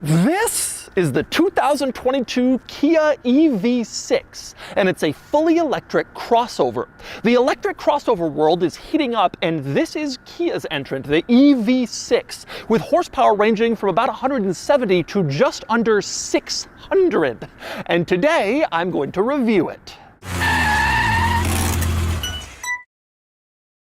This is the 2022 Kia EV6, and it's a fully electric crossover. The electric crossover world is heating up, and this is Kia's entrant, the EV6, with horsepower ranging from about 170 to just under 600. And today, I'm going to review it.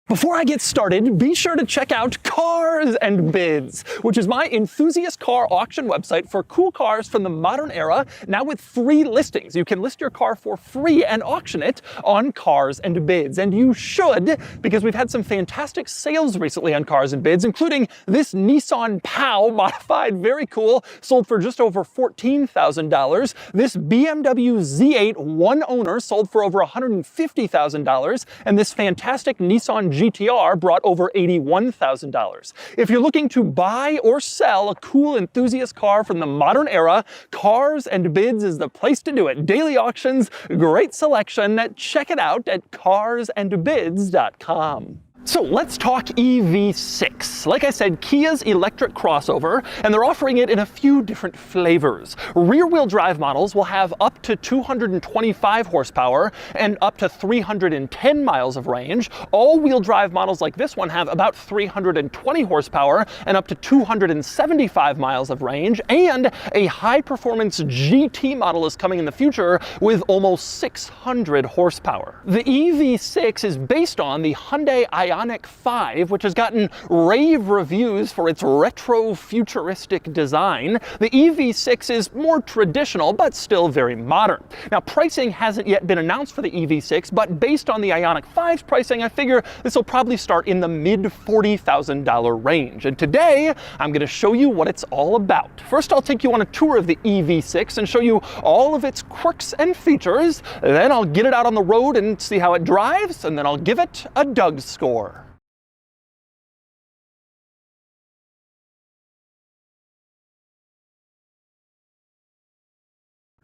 Before I get started, be sure to check out Cars and Bids, which is my enthusiast car auction website for cool cars from the modern era, now with free listings. You can list your car for free and auction it on Cars and Bids. And you should, because we've had some fantastic sales recently on Cars and Bids, including this Nissan POW modified, very cool, sold for just over $14,000. This BMW Z8 one owner sold for over $150,000. And this fantastic Nissan GTR brought over $81,000. If you're looking to buy or sell a cool enthusiast car from the modern era, Cars and Bids is the place to do it. Daily auctions, great selection. Check it out at carsandbids.com. So let's talk EV6. Like I said, Kia's electric crossover, and they're offering it in a few different flavors. Rear-wheel drive models will have up to 225 horsepower and up to 310 miles of range. All-wheel drive models like this one have about 320 horsepower and up to 275 miles of range. And a high-performance GT model is coming in the future with almost 600 horsepower. The EV6 is based on the Hyundai Ioniq 5, which has gotten rave reviews for its retro futuristic design. The EV6 is more traditional, but still very modern. Now, pricing hasn't yet been announced for the EV6, but based on the Ioniq 5's pricing, I figure this will probably start in the mid $40,000 range. And today, I'm going to show you what it's all about. First, I'll take you on a tour of the EV6 and show you all of its quirks and features. Then I'll get it out on the road and see how it drives, and then I'll give it a Doug score.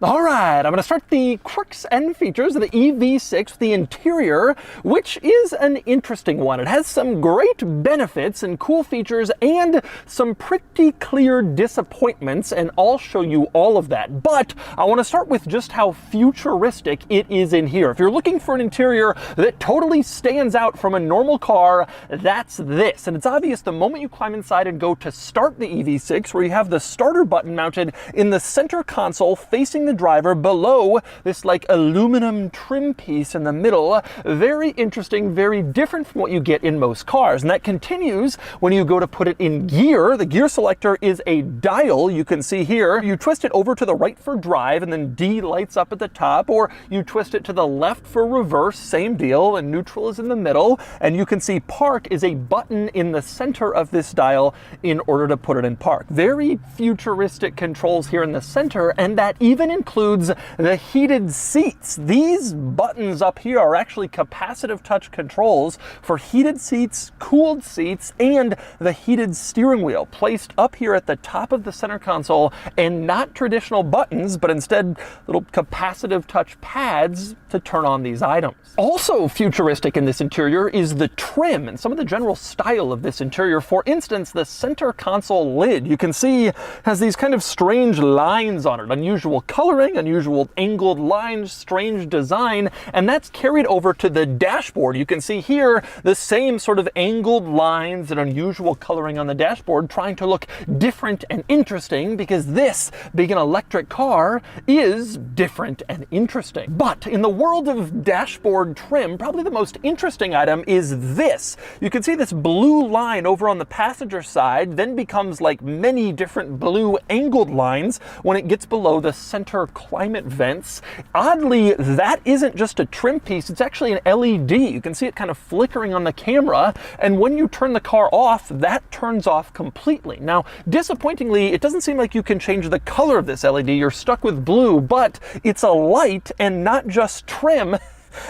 All right, I'm going to start the quirks and features of the EV6, the interior, which is an interesting one. It has some great benefits and cool features and some pretty clear disappointments, and I'll show you all of that. But I want to start with just how futuristic it is in here. If you're looking for an interior that totally stands out from a normal car, that's this. And it's obvious the moment you climb inside and go to start the EV6, where you have the starter button mounted in the center console facing the driver below this like aluminum trim piece in the middle. Very interesting, very different from what you get in most cars. And that continues when you go to put it in gear. The gear selector is a dial. You can see here, you twist it over to the right for drive, and then D lights up at the top, or you twist it to the left for reverse, same deal, and neutral is in the middle. And you can see park is a button in the center of this dial in order to put it in park. Very futuristic controls here in the center, and that even includes the heated seats. These buttons up here are actually capacitive touch controls for heated seats, cooled seats, and the heated steering wheel placed up here at the top of the center console, and not traditional buttons, but instead little capacitive touch pads to turn on these items. Also futuristic in this interior is the trim and some of the general style of this interior. For instance, the center console lid, you can see, has these kind of strange lines on it, unusual coloring, unusual angled lines, strange design, and that's carried over to the dashboard. You can see here the same sort of angled lines and unusual coloring on the dashboard, trying to look different and interesting, because this, being an electric car, is different and interesting. But in the world of dashboard trim, probably the most interesting item is this. You can see this blue line over on the passenger side then becomes like many different blue angled lines when it gets below the center climate vents. Oddly, that isn't just a trim piece, it's actually an LED. You can see it kind of flickering on the camera, and when you turn the car off, that turns off completely. Now, disappointingly, it doesn't seem like you can change the color of this LED. You're stuck with blue, but it's a light and not just trim.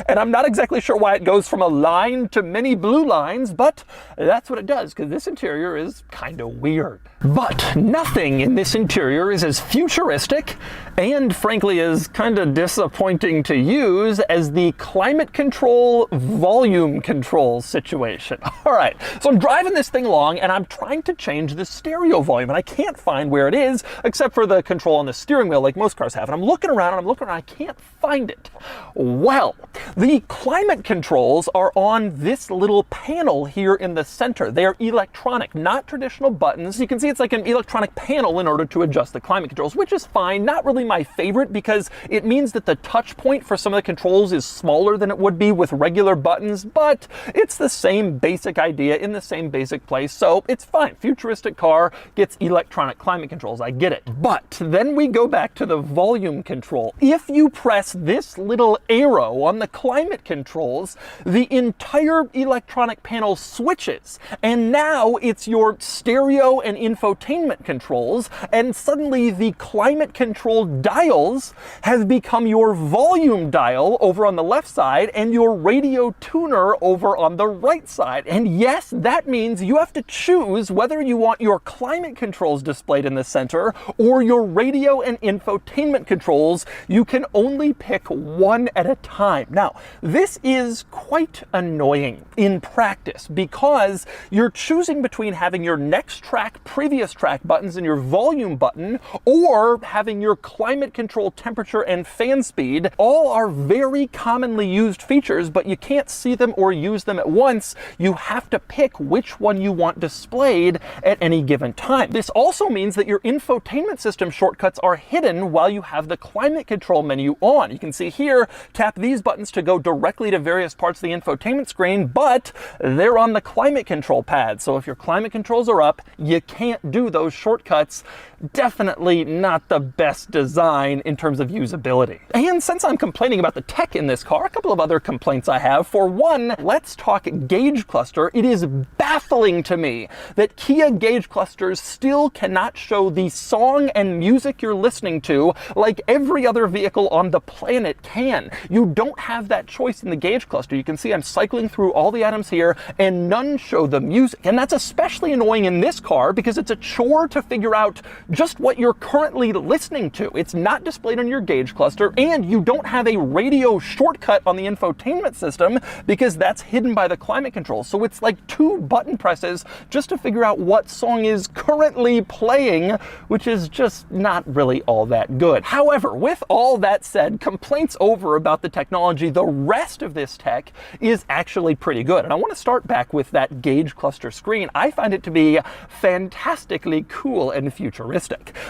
And I'm not exactly sure why it goes from a line to many blue lines, but that's what it does, because this interior is kind of weird. But nothing in this interior is as futuristic and frankly as kind of disappointing to use as the climate control volume control situation. All right, so I'm driving this thing along and I'm trying to change the stereo volume and I can't find where it is except for the control on the steering wheel like most cars have. And I'm looking around and I can't find it. Well, the climate controls are on this little panel here in the center. They are electronic, not traditional buttons. You can see it's like an electronic panel in order to adjust the climate controls, which is fine. Not really my favorite because it means that the touch point for some of the controls is smaller than it would be with regular buttons, but it's the same basic idea in the same basic place, so it's fine. Futuristic car gets electronic climate controls, I get it. But then we go back to the volume control. If you press this little arrow on the climate controls, the entire electronic panel switches, and now it's your stereo and infotainment controls, and suddenly the climate control dials have become your volume dial over on the left side and your radio tuner over on the right side. And yes, that means you have to choose whether you want your climate controls displayed in the center or your radio and infotainment controls. You can only pick one at a time. Now, this is quite annoying in practice because you're choosing between having your next track, previous track buttons and your volume button, or having your climate control, temperature, and fan speed. All are very commonly used features, but you can't see them or use them at once. You have to pick which one you want displayed at any given time. This also means that your infotainment system shortcuts are hidden while you have the climate control menu on. You can see here, tap these buttons to go directly to various parts of the infotainment screen, but they're on the climate control pad. So if your climate controls are up, you can't do those shortcuts. Definitely not the best design in terms of usability. And since I'm complaining about the tech in this car, a couple of other complaints I have. For one, let's talk gauge cluster. It is baffling to me that Kia gauge clusters still cannot show the song and music you're listening to like every other vehicle on the planet can. You don't have that choice in the gauge cluster. You can see I'm cycling through all the items here and none show the music. And that's especially annoying in this car because it's a chore to figure out just what you're currently listening to. It's not displayed on your gauge cluster, and you don't have a radio shortcut on the infotainment system because that's hidden by the climate control. So it's like two button presses just to figure out what song is currently playing, which is just not really all that good. However, with all that said, complaints over about the technology, the rest of this tech is actually pretty good. And I want to start back with that gauge cluster screen. I find it to be fantastically cool and futuristic.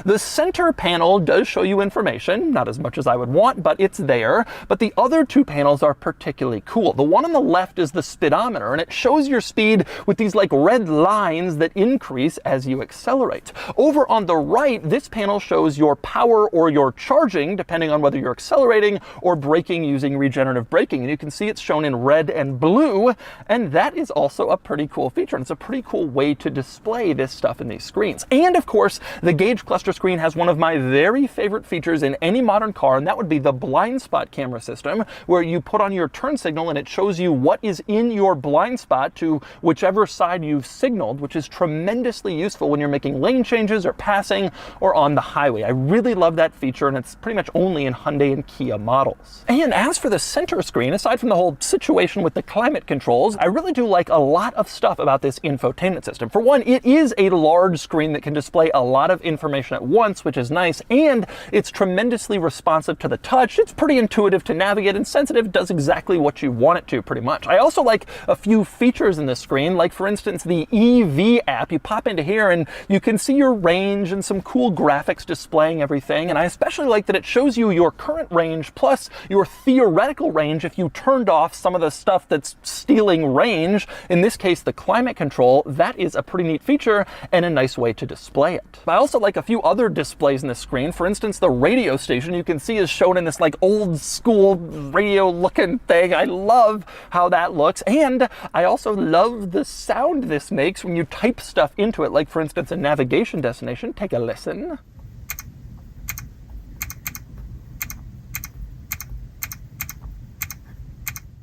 The center panel does show you information, not as much as I would want, but it's there. But the other two panels are particularly cool. The one on the left is the speedometer, and it shows your speed with these like red lines that increase as you accelerate. Over on the right, this panel shows your power or your charging, depending on whether you're accelerating or braking using regenerative braking. And you can see it's shown in red and blue, and that is also a pretty cool feature. And it's a pretty cool way to display this stuff in these screens. And of course, the gauge cluster screen has one of my very favorite features in any modern car, and that would be the blind spot camera system, where you put on your turn signal and it shows you what is in your blind spot to whichever side you've signaled, which is tremendously useful when you're making lane changes or passing or on the highway. I really love that feature, and it's pretty much only in Hyundai and Kia models. And as for the center screen, aside from the whole situation with the climate controls, I really do like a lot of stuff about this infotainment system. For one, it is a large screen that can display a lot of information at once, which is nice, and it's tremendously responsive to the touch. It's pretty intuitive to navigate, and sensitive, does exactly what you want it to pretty much. I also like a few features in this screen, like for instance the EV app. You pop into here and you can see your range and some cool graphics displaying everything, and I especially like that it shows you your current range plus your theoretical range if you turned off some of the stuff that's stealing range, in this case the climate control. That is a pretty neat feature and a nice way to display it. I also like a few other displays in the screen. For instance, the radio station you can see is shown in this like old school radio looking thing. I love how that looks, and I also love the sound this makes when you type stuff into it, like for instance a navigation destination. Take a listen.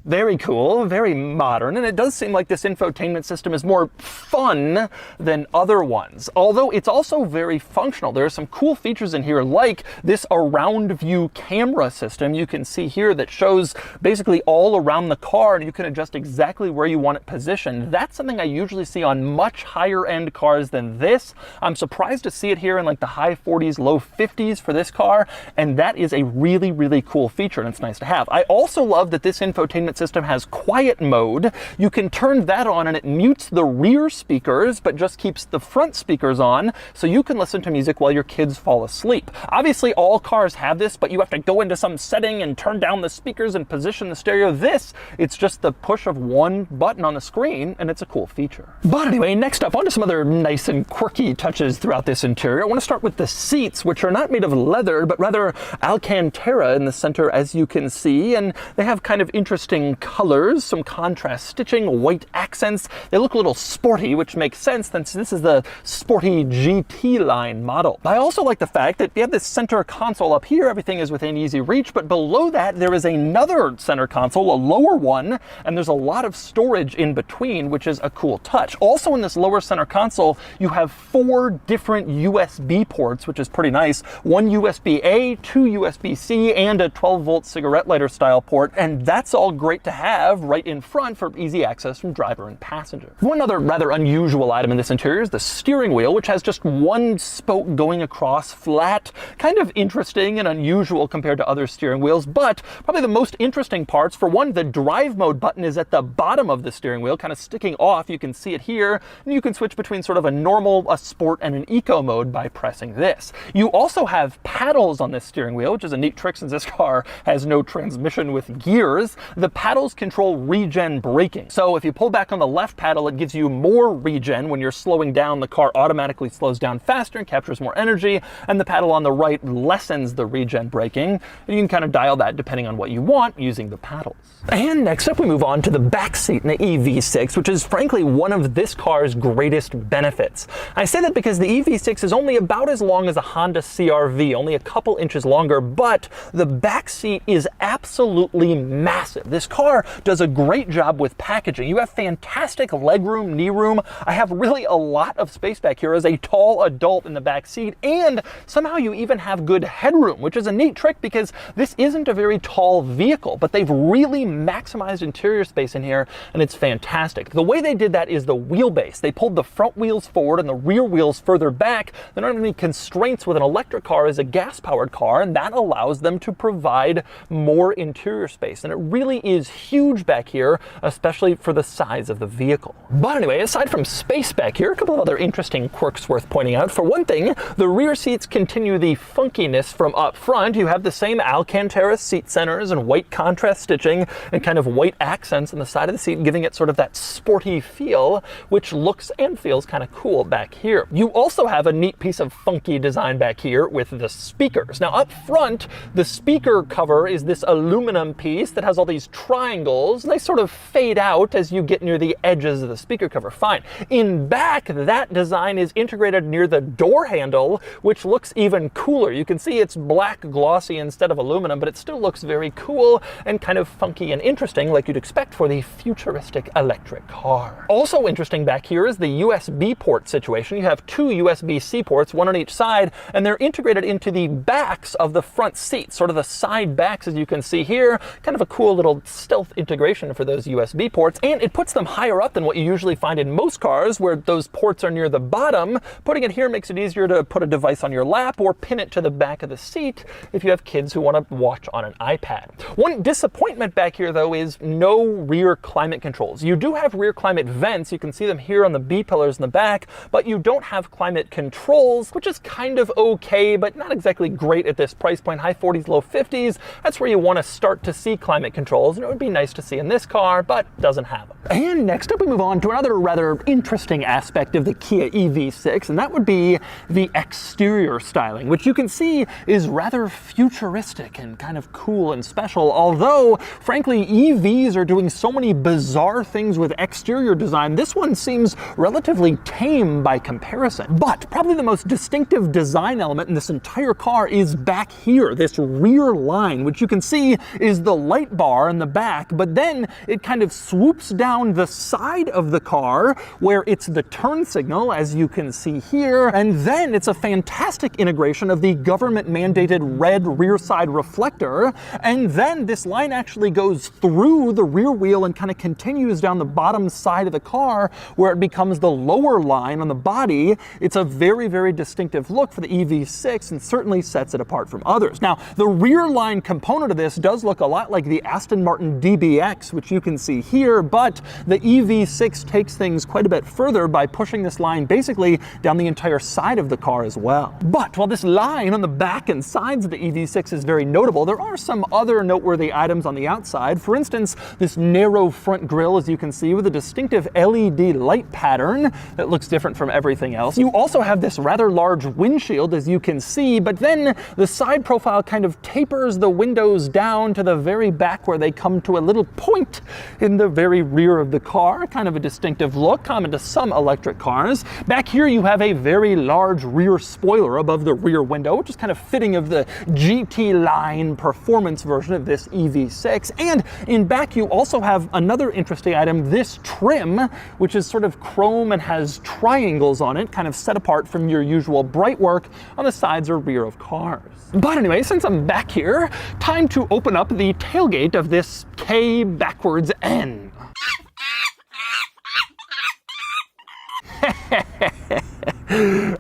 Very cool, very modern, and it does seem like this infotainment system is more fun than other ones. Although it's also very functional. There are some cool features in here, like this around view camera system you can see here that shows basically all around the car, and you can adjust exactly where you want it positioned. That's something I usually see on much higher end cars than this. I'm surprised to see it here in like the high 40s, low 50s for this car, and that is a really, really cool feature, and it's nice to have. I also love that this infotainment system has quiet mode. You can turn that on and it mutes the rear speakers but just keeps the front speakers on, so you can listen to music while your kids fall asleep. Obviously all cars have this, but you have to go into some setting and turn down the speakers and position the stereo. This, it's just the push of one button on the screen, and it's a cool feature. But anyway, next up, onto some other nice and quirky touches throughout this interior. I want to start with the seats, which are not made of leather but rather Alcantara in the center, as you can see, and they have kind of interesting colors, some contrast stitching, white accents. They look a little sporty, which makes sense since this is the Sporty GT line model. I also like the fact that you have this center console up here. Everything is within easy reach, but below that there is another center console, a lower one, and there's a lot of storage in between, which is a cool touch. Also in this lower center console, you have 4 different USB ports, which is pretty nice. One USB-A, 2 USB-C, and a 12-volt cigarette lighter style port, and that's all great to have right in front for easy access from driver and passenger. One other rather unusual item in this interior is the steering wheel, which has just one spoke going across flat. Kind of interesting and unusual compared to other steering wheels, but probably the most interesting parts, for one, the drive mode button is at the bottom of the steering wheel, kind of sticking off. You can see it here, and you can switch between sort of a normal, a sport, and an eco mode by pressing this. You also have paddles on this steering wheel, which is a neat trick since this car has no transmission with gears. The paddles control regen braking. So if you pull back on the left paddle, it gives you more regen. When you're slowing down, the car automatically slows down faster and captures more energy, and the paddle on the right lessens the regen braking. And you can kind of dial that depending on what you want using the paddles. And next up, we move on to the back seat in the EV6, which is frankly one of this car's greatest benefits. I say that because the EV6 is only about as long as a Honda CR-V, only a couple inches longer, but the back seat is absolutely massive. This car does a great job with packaging. You have fantastic legroom, knee room. I have really a lot of space back here as a tall adult in the back seat, and somehow you even have good headroom, which is a neat trick because this isn't a very tall vehicle, but they've really maximized interior space in here, and it's fantastic. The way they did that is the wheelbase. They pulled the front wheels forward and the rear wheels further back. There aren't any constraints with an electric car as a gas-powered car, and that allows them to provide more interior space. And it really is huge back here, especially for the size of the vehicle. But anyway, aside from space back here, a couple of other interesting quirks worth pointing out. For one thing, the rear seats continue the funkiness from up front. You have the same Alcantara seat centers and white contrast stitching and kind of white accents on the side of the seat, giving it sort of that sporty feel, which looks and feels kind of cool back here. You also have a neat piece of funky design back here with the speakers. Now up front, the speaker cover is this aluminum piece that has all these triangles. They sort of fade out as you get near the edges of the speaker cover. Fine. In back, that design is integrated near the door handle, which looks even cooler. You can see it's black glossy instead of aluminum, but it still looks very cool and kind of funky and interesting, like you'd expect for the futuristic electric car. Also interesting back here is the USB port situation. You have 2 USB-C ports, one on each side, and they're integrated into the backs of the front seats, sort of the side backs, as you can see here. Kind of a cool little stealth integration for those USB ports, and it puts them higher up than what you usually find in most cars, where those ports are near the bottom. Putting it here makes it easier to put a device on your lap or pin it to the back of the seat if you have kids who want to watch on an iPad. One disappointment back here, though, is no rear climate controls. You do have rear climate vents. You can see them here on the B-pillars in the back, but you don't have climate controls, which is kind of okay, but not exactly great at this price point. High 40s, low 50s. That's where you want to start to see climate controls, and it would be nice to see in this car, but doesn't have them. And next up, we move on to another rather interesting aspect of the Kia EV6, and that would be the exterior styling, which you can see is rather futuristic and kind of cool and special, although frankly EVs are doing so many bizarre things with exterior design. This one seems relatively tame by comparison. But probably the most distinctive design element in this entire car is back here, this rear line, which you can see is the light bar in the back, but then it kind of swoops down the side of the car where it's the turn signal, as you can see here, and then it's a fantastic integration of the government-mandated red rear side reflector, and then this line actually goes through the rear wheel and kind of continues down the bottom side of the car where it becomes the lower line on the body. It's a very, very distinctive look for the EV6 and certainly sets it apart from others. Now, the rear line component of this does look a lot like the Aston Martin DBX, which you can see here, but the EV6 takes things quite a bit further by pushing this line basically down the entire side of the car as well. But while this line on the back and sides of the EV6 is very notable, there are some other noteworthy items on the outside. For instance, this narrow front grille, as you can see, with a distinctive LED light pattern that looks different from everything else. You also have this rather large windshield, as you can see, but then the side profile kind of tapers the windows down to the very back where they come to a little point in the very rear of the car. Kind of a distinctive look, common to some electric cars. Back here you have a very large rear spoiler above the rear window, which is kind of fitting of the GT line performance version of this EV6. And in back you also have another interesting item, this trim, which is sort of chrome and has triangles on it, kind of set apart from your usual bright work on the sides or rear of cars. But anyway, since I'm back here, time to open up the tailgate of this K backwards N.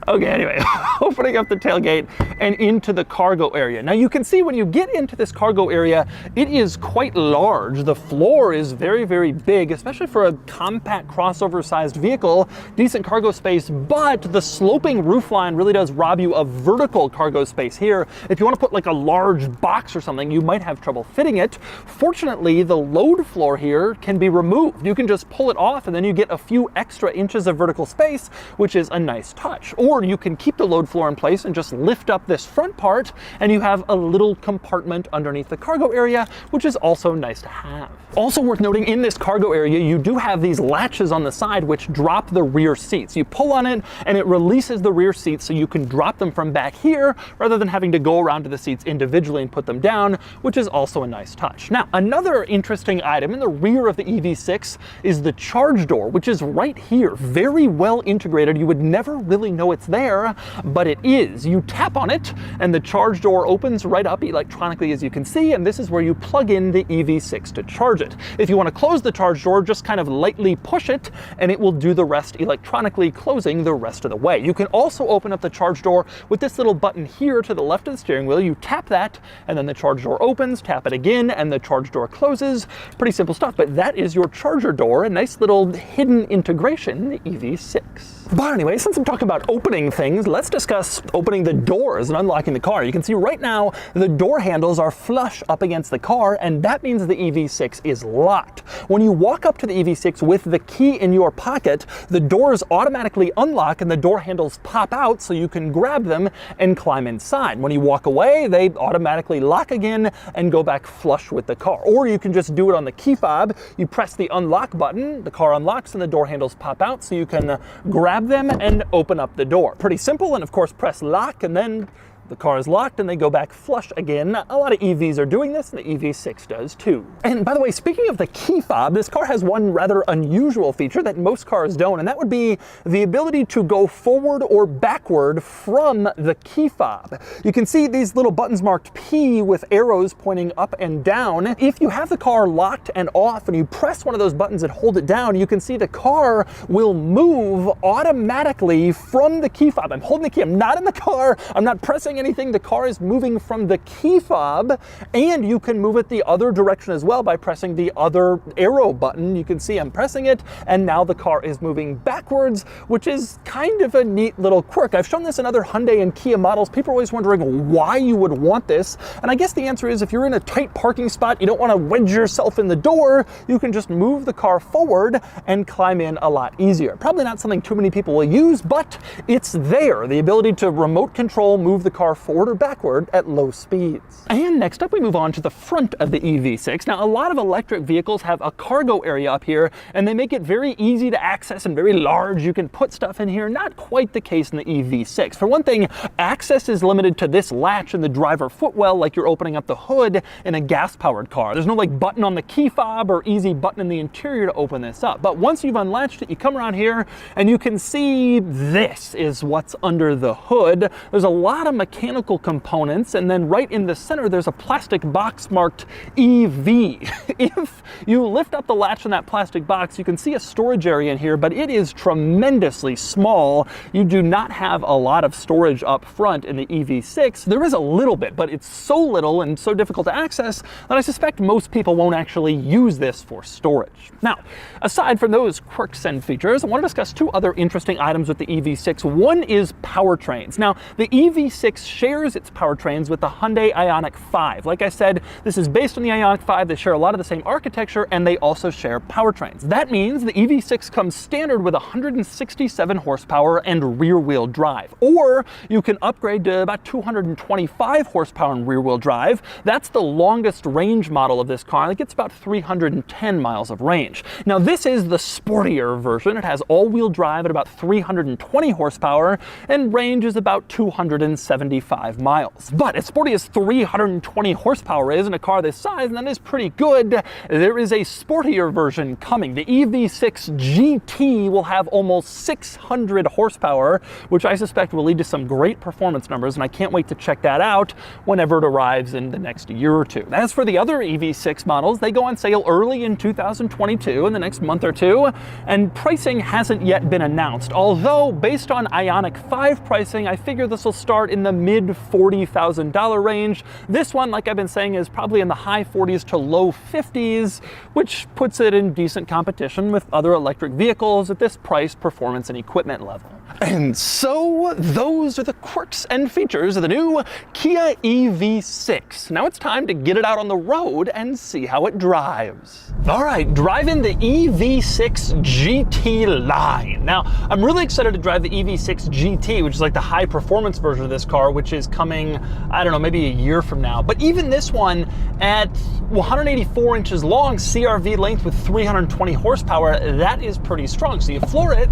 Okay, anyway, opening up the tailgate and into the cargo area. Now you can see when you get into this cargo area, it is quite large. The floor is very, very big, especially for a compact crossover sized vehicle, decent cargo space, but the sloping roofline really does rob you of vertical cargo space here. If you want to put like a large box or something, you might have trouble fitting it. Fortunately, the load floor here can be removed. You can just pull it off and then you get a few extra inches of vertical space, which is a nice touch. Or you can keep the load floor in place and just lift up this front part and you have a little compartment underneath the cargo area, which is also nice to have. Also worth noting, in this cargo area, you do have these latches on the side which drop the rear seats. You pull on it and it releases the rear seats so you can drop them from back here rather than having to go around to the seats individually and put them down, which is also a nice touch. Now, another interesting item in the rear of the EV6 is the charge door, which is right here, very well integrated. You would never really know it's there, but it is. You tap on it and the charge door opens right up electronically, as you can see, and this is where you plug in the EV6 to charge it. If you want to close the charge door, just kind of lightly push it and it will do the rest electronically, closing the rest of the way. You can also open up the charge door with this little button here to the left of the steering wheel. You tap that and then the charge door opens, tap it again and the charge door closes. Pretty simple stuff, but that is your charger door, a nice little hidden integration in the EV6. But anyway, since I'm talking about opening things, let's discuss opening the doors and unlocking the car. You can see right now the door handles are flush up against the car, and that means the EV6 is locked. When you walk up to the EV6 with the key in your pocket, the doors automatically unlock and the door handles pop out so you can grab them and climb inside. When you walk away, they automatically lock again and go back flush with the car. Or you can just do it on the key fob. You press the unlock button, the car unlocks and the door handles pop out so you can grab them and open up the door. Pretty simple, and of course press lock and then the car is locked and they go back flush again. A lot of EVs are doing this, and the EV6 does too. And by the way, speaking of the key fob, this car has one rather unusual feature that most cars don't, and that would be the ability to go forward or backward from the key fob. You can see these little buttons marked P with arrows pointing up and down. If you have the car locked and off and you press one of those buttons and hold it down, you can see the car will move automatically from the key fob. I'm holding the key, I'm not in the car, I'm not pressing anything, the car is moving from the key fob, and you can move it the other direction as well by pressing the other arrow button. You can see I'm pressing it, and now the car is moving backwards, which is kind of a neat little quirk. I've shown this in other Hyundai and Kia models. People are always wondering why you would want this, and I guess the answer is if you're in a tight parking spot, you don't want to wedge yourself in the door, you can just move the car forward and climb in a lot easier. Probably not something too many people will use, but it's there. The ability to remote control, move the car car forward or backward at low speeds. And next up, we move on to the front of the EV6. Now, a lot of electric vehicles have a cargo area up here, and they make it very easy to access and very large. You can put stuff in here. Not quite the case in the EV6. For one thing, access is limited to this latch in the driver footwell, like you're opening up the hood in a gas-powered car. There's no like button on the key fob or easy button in the interior to open this up. But once you've unlatched it, you come around here and you can see this is what's under the hood. There's a lot of mechanical components, and then right in the center there's a plastic box marked EV. If you lift up the latch on that plastic box, you can see a storage area in here, but it is tremendously small. You do not have a lot of storage up front in the EV6. There is a little bit, but it's so little and so difficult to access that I suspect most people won't actually use this for storage. Now, aside from those quirks and features, I want to discuss two other interesting items with the EV6. One is powertrains. Now, the EV6 shares its powertrains with the Hyundai Ioniq 5. Like I said, this is based on the Ioniq 5. They share a lot of the same architecture, and they also share powertrains. That means the EV6 comes standard with 167 horsepower and rear-wheel drive. Or you can upgrade to about 225 horsepower and rear-wheel drive. That's the longest range model of this car. It gets about 310 miles of range. Now, this is the sportier version. It has all-wheel drive at about 320 horsepower, and range is about 275 miles. But as sporty as 320 horsepower is in a car this size, and that is pretty good, there is a sportier version coming. The EV6 GT will have almost 600 horsepower, which I suspect will lead to some great performance numbers, and I can't wait to check that out whenever it arrives in the next year or two. As for the other EV6 models, they go on sale early in 2022, in the next month or two, and pricing hasn't yet been announced. Although, based on Ioniq 5 pricing, I figure this will start in the mid $40,000 range. This one, like I've been saying, is probably in the high 40s to low 50s, which puts it in decent competition with other electric vehicles at this price, performance, and equipment level. And so, those are the quirks and features of the new Kia EV6. Now it's time to get it out on the road and see how it drives. All right, driving the EV6 GT line. Now, I'm really excited to drive the EV6 GT, which is like the high performance version of this car, which is coming, I don't know, maybe a year from now. But even this one, at 184 inches long, CRV length with 320 horsepower, that is pretty strong. So you floor it,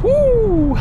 whoo!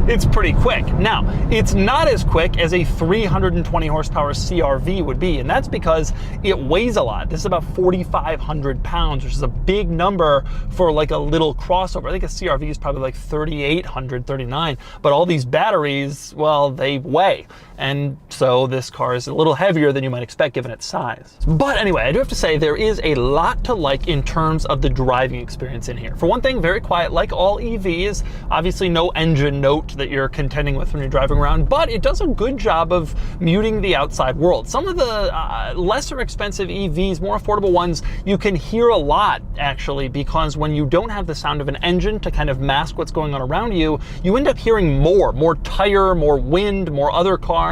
It's pretty quick. Now, it's not as quick as a 320 horsepower CRV would be, and that's because it weighs a lot. This is about 4,500 pounds, which is a big number for like a little crossover. I think a CRV is probably like 3,800, 39, but all these batteries, well, they weigh. And so this car is a little heavier than you might expect given its size. But anyway, I do have to say there is a lot to like in terms of the driving experience in here. For one thing, very quiet, like all EVs. Obviously no engine note that you're contending with when you're driving around, but it does a good job of muting the outside world. Some of the lesser expensive EVs, more affordable ones, you can hear a lot actually, because when you don't have the sound of an engine to kind of mask what's going on around you, you end up hearing more tire, more wind, more other cars.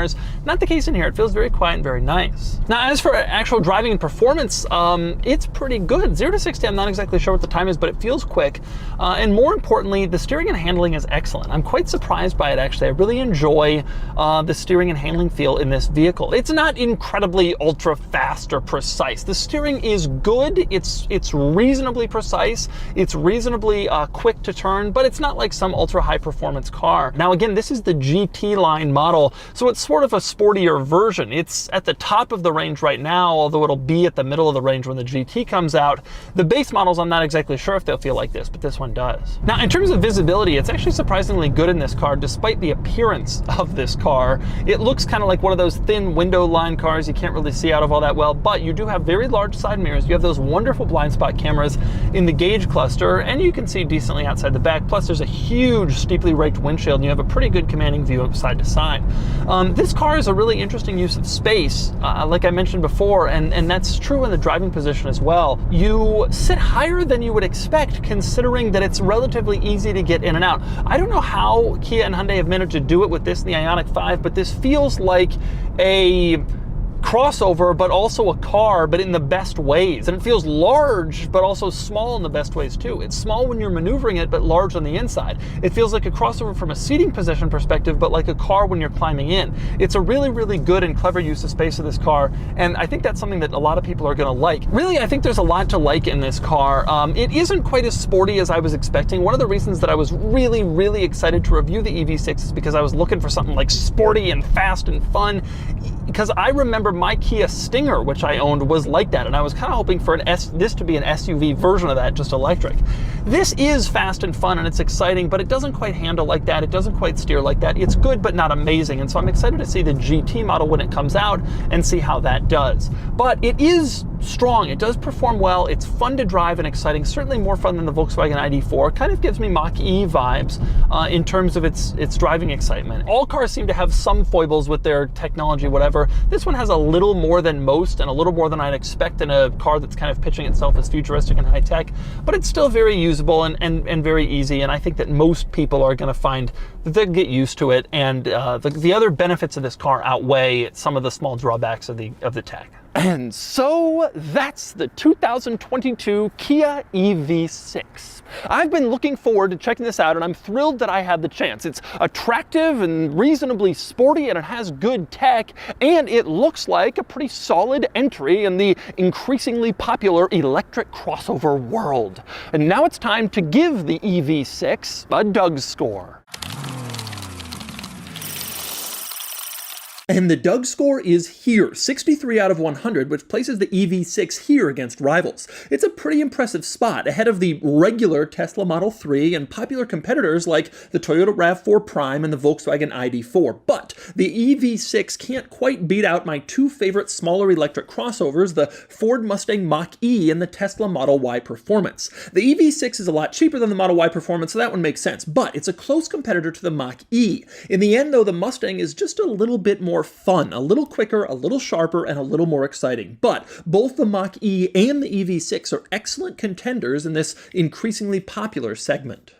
Not the case in here. It feels very quiet and very nice. Now, as for actual driving and performance, it's pretty good. 0 to 60, I'm not exactly sure what the time is, but it feels quick. And more importantly, the steering and handling is excellent. I'm quite surprised by it, actually. I really enjoy the steering and handling feel in this vehicle. It's not incredibly ultra fast or precise. The steering is good. It's reasonably precise. It's reasonably quick to turn, but it's not like some ultra high performance car. Now, again, this is the GT line model, so it's sort of a sportier version. It's at the top of the range right now, although it'll be at the middle of the range when the GT comes out. The base models, I'm not exactly sure if they'll feel like this, but this one does. Now, in terms of visibility, it's actually surprisingly good in this car, despite the appearance of this car. It looks kind of like one of those thin window line cars you can't really see out of all that well, but you do have very large side mirrors. You have those wonderful blind spot cameras in the gauge cluster, and you can see decently outside the back. Plus, there's a huge steeply raked windshield, and you have a pretty good commanding view of side to side. This car is a really interesting use of space, like I mentioned before, and that's true in the driving position as well. You sit higher than you would expect, considering that it's relatively easy to get in and out. I don't know how Kia and Hyundai have managed to do it with this and the Ioniq 5, but this feels like a crossover, but also a car, but in the best ways. And it feels large, but also small in the best ways too. It's small when you're maneuvering it, but large on the inside. It feels like a crossover from a seating position perspective, but like a car when you're climbing in. It's a really, really good and clever use of space of this car, and I think that's something that a lot of people are going to like. Really, I think there's a lot to like in this car. It isn't quite as sporty as I was expecting. One of the reasons that I was really, really excited to review the EV6 is because I was looking for something like sporty and fast and fun, because I remember my Kia Stinger, which I owned, was like that, and I was kind of hoping for this to be an SUV version of that, just electric. This is fast and fun and it's exciting, but it doesn't quite handle like that. It doesn't quite steer like that. It's good, but not amazing, and so I'm excited to see the GT model when it comes out and see how that does. But it is strong. It does perform well. It's fun to drive and exciting. Certainly more fun than the Volkswagen ID4. Kind of gives me Mach-E vibes in terms of its driving excitement. All cars seem to have some foibles with their technology, whatever. This one has a little more than most and a little more than I'd expect in a car that's kind of pitching itself as futuristic and high-tech, but it's still very usable and very easy, and I think that most people are going to find that they'll get used to it, and the other benefits of this car outweigh some of the small drawbacks of the tech. And so that's the 2022 Kia EV6. I've been looking forward to checking this out, and I'm thrilled that I had the chance. It's attractive and reasonably sporty, and it has good tech, and it looks like a pretty solid entry in the increasingly popular electric crossover world. And now it's time to give the EV6 a Doug score. And the Doug score is here, 63 out of 100, which places the EV6 here against rivals. It's a pretty impressive spot, ahead of the regular Tesla Model 3 and popular competitors like the Toyota RAV4 Prime and the Volkswagen ID4. But the EV6 can't quite beat out my two favorite smaller electric crossovers, the Ford Mustang Mach-E and the Tesla Model Y Performance. The EV6 is a lot cheaper than the Model Y Performance, so that one makes sense, but it's a close competitor to the Mach-E. In the end, though, the Mustang is just a little bit more fun, a little quicker, a little sharper, and a little more exciting. But both the Mach-E and the EV6 are excellent contenders in this increasingly popular segment.